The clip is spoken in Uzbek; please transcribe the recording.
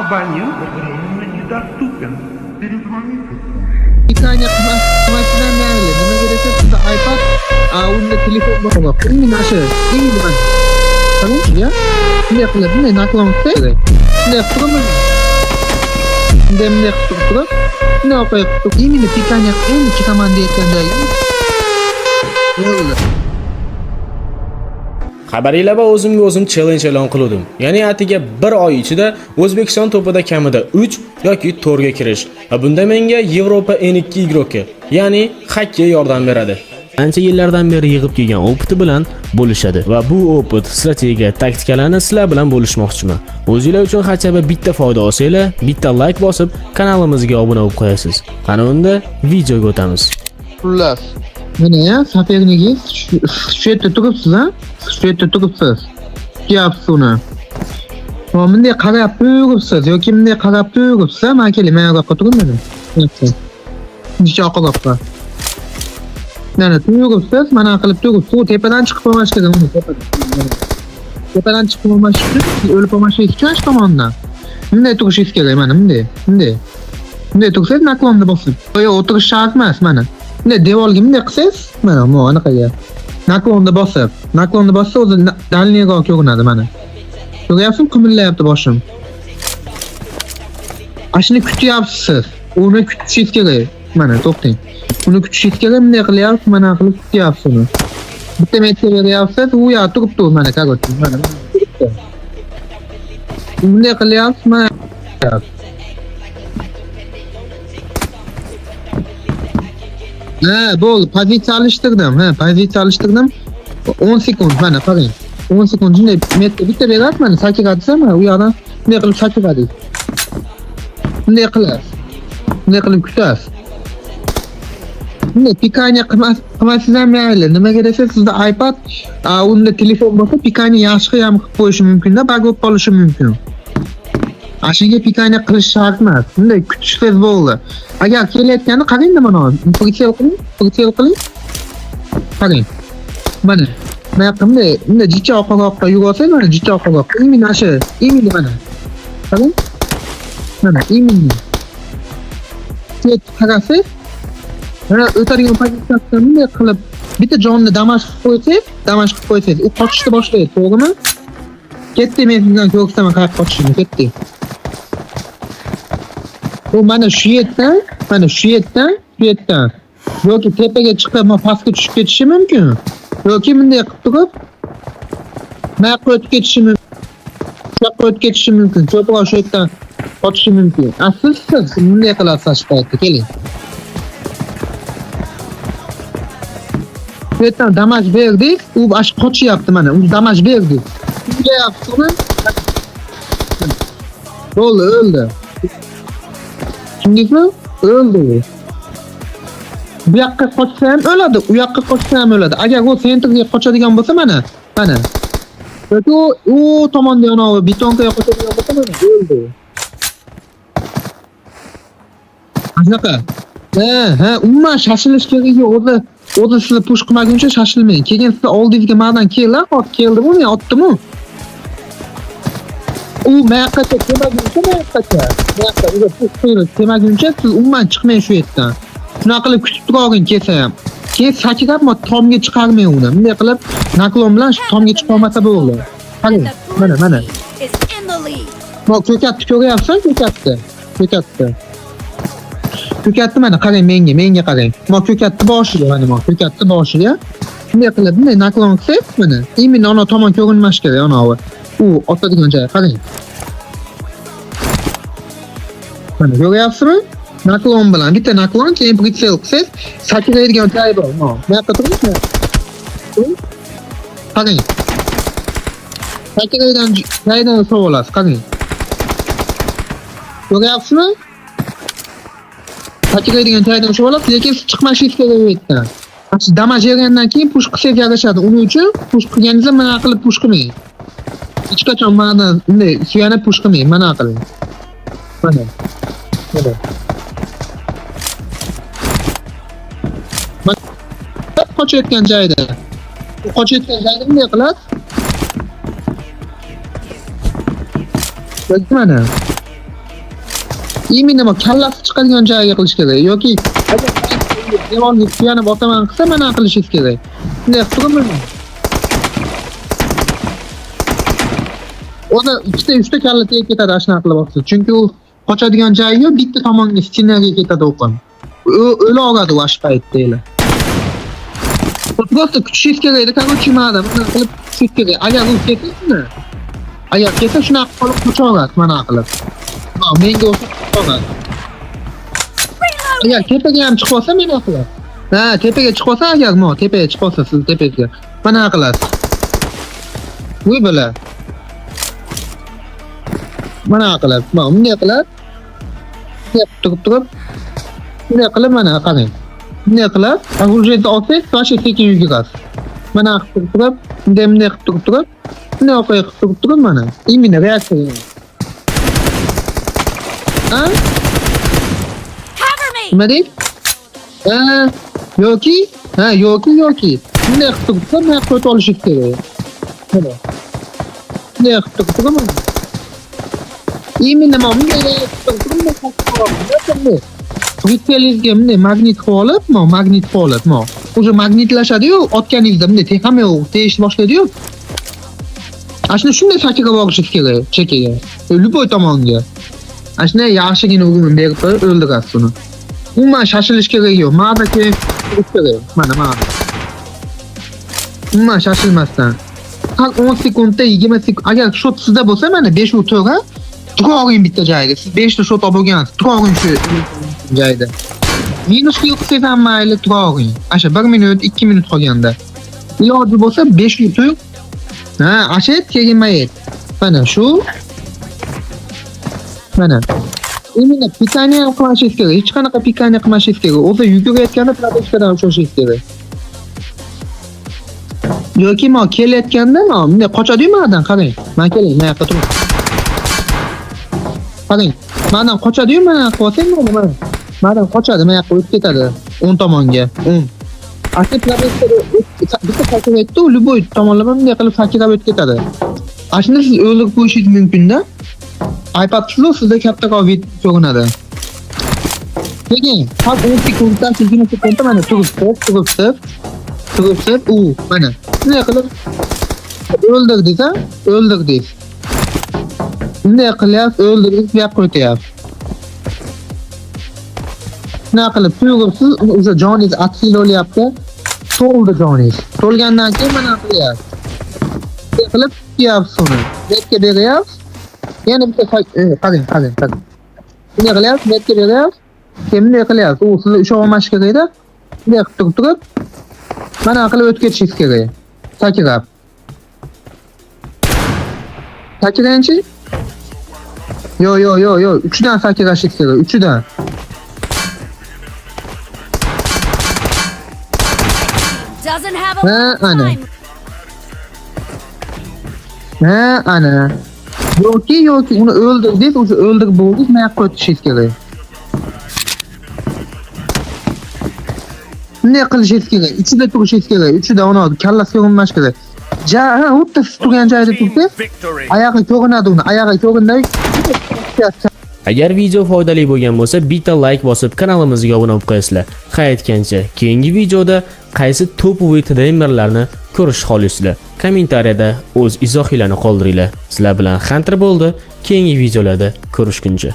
Абонент временно недоступен. Перезвоните. Питание qilmasdan mayli. Nimaga desa sizda iPad, unda telefon bor. Uni nashi, eng nima? Qani, ya? Bunday qilib, bunday naklon qilib, bunday qilib, bunday qilib, bunday qo'yib, именно питание eng chiqaman deyotganda bo'ldi. Xabaringlar va o'zimga o'zim challenge e'lon qildim. Ya'ni atiga 1 oy ichida O'zbekiston topida kamida 3 yoki 4 ga kirish. Va bunda menga Yevropa N2 igroki, ya'ni hakka yordam beradi. Ancha yillardan beri yig'ib kelgan opiti bilan bo'lishadi va bu opit, strategiya, taktikalarni sizlar bilan bo'lishmoqchiman. O'zingizlar uchun hachaba bitta foyda olsanglar, bitta like bosib, kanalimizga obuna bo'lib qo'yasiz. Qani unda videoga o'tamiz. Xullas, mana ya, safernigiz shu yerda turibsiz, ha? Shu yerda turibsiz. Kelyapsiz uni. Bunday qarab turibsiz yoki bunday qarab turibsiz, men keling, men yoqqa turibman. Necha oqroqqa. Mana turibsiz, mana qilib turibsiz. U tepadan chiqib olmash kerak, uni tepadan. Tepadan chiqib olmash uchun, o'lib olmaslik uchun shu tomondan. Bunday turishingiz kerak, mana bunday. Bunday tursangiz naklonni bosib. Yo'q, o'tirish shart emas, mana. Bunday devorga bunday qilsangiz, mana bu anaqaga. Naklonni bosib, o'zi dalniyroq ko'rinadi mana. Ko'ryapsizmi, qimillayapti boshim. Ashuni kutyapsiz. Uni kutishingiz kerak. Mana to'xting. Uni kutishingiz kerak, bunday qilyapsiz, mana qilib kutyapsiz uni. Bitta metrga beryapsiz, u yoq turibdi, mana qarang, mana turibdi. Bunday qilyapsiz, mana bo'ldi, pozitsiya alishtirdim. 10 sekund, mana qarang. 10 sekund shunday metr bitta beradi, mana sakiradi, mana u yoqdan bunday qilib sakiradi. Bunday qilib kutasiz. Bunday pikaniya qilmasizdan mayli. Nimaga desa, sizda iPad, unda telefon bo'lsa, pikaniya yaxshi ham qilib qo'yishi mumkin-da, bug bo'lib qolishi mumkin. Ashiga pikaniya qilish shart emas. Bunday kutishsiz bo'ldi. Agar kelayotganda qarangda mana, pritsel qiling. Qarang. Mana. Mana bunday jicha oqroqqa yugursangiz, mana jicha oqroqqa. Imini mana. Qarang. Mana imini. Set qarasiz. Mana o'tadigan pozitsiyada bunday qilib bitta jonni damash qilib qo'ysangiz, u qochishni boshlaydi, to'g'rimi? Ketdi, men sizdan ko'rsaman qayerga qochishini, ketdi. Bu mana shu yerdan yoki tepaga chiqib, pastga tushib ketishi mumkin. Yoki bunday qilib turib, mana qo'yib ketishi mumkin. Ko'proq shu yerdan qochishi mumkin. Siz bunday qilasiz shu paytda, keling. Bu yerdan damash berdik, u ash qochyapti mana. U damash berdik. Qilyapti uni. Bo'ldi, o'ldi. Tushundingizmi? O'ldi. Bu yoqqa qochsa ham o'ladi, u yoqqa qochsa ham o'ladi. Agar u sentrga qochadigan bo'lsa, mana. Yoki u tomonda yana betonkaga qochadigan bo'lsa, mana o'ldi. Anaqa. Umuman shashilish kerak yo'q. O'zi sizni push qilmaguncha shashilmang. Keyin siz oldingizga mendan keldi, hop keldimi, men otdimmi? U mayaqacha temaguncha siz umuman chiqmang shu yerdan. Shunaqa qilib kutib turavering kelsa ham. Keyin sakirab, tomga chiqarmang uni. Bunday qilib naklon bilan shu tomga chiqa olmasa bo'ldi. Qarang, mana. Bak ko'katni ko'ryapsiz, ko'katni mana qarang, menga qarang. Ko'katni boshiga, ko'katni boshiga. Bunday qilib, bunday naklon qilsangiz, mana, imini ana tomon ko'rinmash kerak, anavi. U otadigan joy, qarang. Mana ko'ryapsizmi? Naklon bilan, bitta naklon, keyin pritsel qilsangiz, sakiraydigan joy bor. Bu yoqqa turibmi? Qarang. Sakiraydigan joydan so'rolasiz, qarang. Ko'ryapsizmi? Sakiraydigan joydan so'rolasiz, lekin siz chiqmashingiz kerak bu yerdan. Siz damaj bergandan keyin push qilsangiz yarashadi. Uning uchun push qilganingizda mana qilib push qilmang. Hech qachon mana bunday suyanib push qilmang, mana qiling. Mana. Qochayotgan joyda. Qochayotgan joyda bunday qilasiz. Mana. Imini nima kallasi chiqadigan joyga qilish kerak yoki devorga suyanib botaman qilsa mana qilishingiz kerak. Bunday qilib Ona ikkita uchta kalla tegib ketadi ashuna qilib olsa. Chunki u qochadigan joyi yo'q, bitta tomonga stinaga ketadi o'qim. O'la oladi u ash paytda. Просто kuchishingiz kerak edi, короче, mana buni qilib kuchishingiz kerak. Agar u ketsa, agar ketsa shunaqa qilib qochaveradi mana qilib. Menga o'xshab qo'yadi. Agar tepaga ham chiqib olsa meni qiladi. Ha, tepaga chiqib olsa agar tepaga chiqib olsa siz tepaga. Mana qilasiz. Voy bala. Mana qiladi. Bunday qiladi. Turib. Bunday qilib mana qarang. Bunday qilib, orужиеni olsangiz, toshi sekin yugurasiz. Mana qilib turib, bunday qilib turib, bunday qilib turib mana. Imini reaksiya. Ha? Nima deydi? Yoki? Yoki. Bunday qilib turib, men qo'yib olishingiz kerak. Mana. Bunday qilib turib, Imini nima bunday qilib Twitteringizga bunday magnit qilib olib, magnit qilib olib, o'sha magnitlashadi-yu, otganingizda bunday texami yo'q, tegishni boshlaydi-yu. Ashuni shunday sakraga borishingiz kerak, chekaga. Любой tomonga. Ashuna yaxshigina urg'un berib qo'yib o'ldirasiz uni. Umuman shashilish kerak yo'q. Ma'da kerak kerak. Mana. Umuman shashilmasdan. Har 10 sekundda 20 sekund. Agar shot sizda bo'lsa, mana 5 u 4 turavering bitta joyga. Siz 5 ta shot olib olgansiz. Turavering shu joyda. Minusga yo'qsiz ham mayli turavering. Asha 1 minut, 2 minut qolganda. Iloji bo'lsa 5 u 4. Ha, ashet kelmaydi. Mana shu. Mana. Именно питание qilmashingiz kerak. Hech qanaqa pikaniya qilmashingiz kerak. O'zi yugurayotganda protektordan ushlashingiz kerak. Yoki kelayotganda bunday qochadi-yu mendan qarang. Men kelay, men yoqqa turing. Qarang, mendan qochadi-yu men qo'ysam mana. Mendan qochadi, men yoqqa o'tib ketadi. 10 tomonga. 10. Asli protektor bitta sakraydi-yu, любой tomonlama bunday qilib sakrab o'tib ketadi. Ashuni siz o'ldirib qo'yishingiz mumkin-da. iPad sizda sizda kattaroq video ko'rinadi. Keyin, har 10 sekunddan 20 sekundda mana turibsiz, mana. Bunday qilib o'ldirdingiz. Bunday qilyapsiz, o'ldirdingiz, bu yoqqa o'tyapsiz. Bunday qilib turibsiz, o'sha joningiz aksil bo'lyapti. To'ldi joningiz. To'lgandan keyin mana qilyapsiz. Bunday qilib tuyapsiz uni. Netga beryapsiz. Yana bitta qarang. Bunday qilyapsiz, netga beryapsiz. Bunday qilyapsiz. U sizlar usha olmash kerak-da. Bunday qilib turib, mana qilib o'tib ketishingiz kerak. Sakrab. Sakranchi? Yo. 3dan sakrashingiz kerak. 3dan. Doesn't have a lot of ana. time. Ana. Yoki uni o'ldirdingiz, o'sha o'ldirib bo'ldingiz, men yoqqa o'tishingiz kerak. Bunday qilishingiz kerak. Ichida turishingiz kerak. Ichida uni kallasi ko'rinmash kerak. Xuddi siz turgan joyda tursangiz, oyog'i ko'rinadi uni. Oyog'i ko'rinadi. Agar video foydali bo'lgan bo'lsa, bitta like bosib kanalimizga obuna bo'lib qo'yasizlar. Qaytgancha keyingi videoda qaysi topoviy trenerlarni ko'rish xohlaysizlar? Kommentariyada o'z izohinglarni qoldiringlar. Sizlar bilan Hunter bo'ldi. Keyingi videolarda ko'rishguncha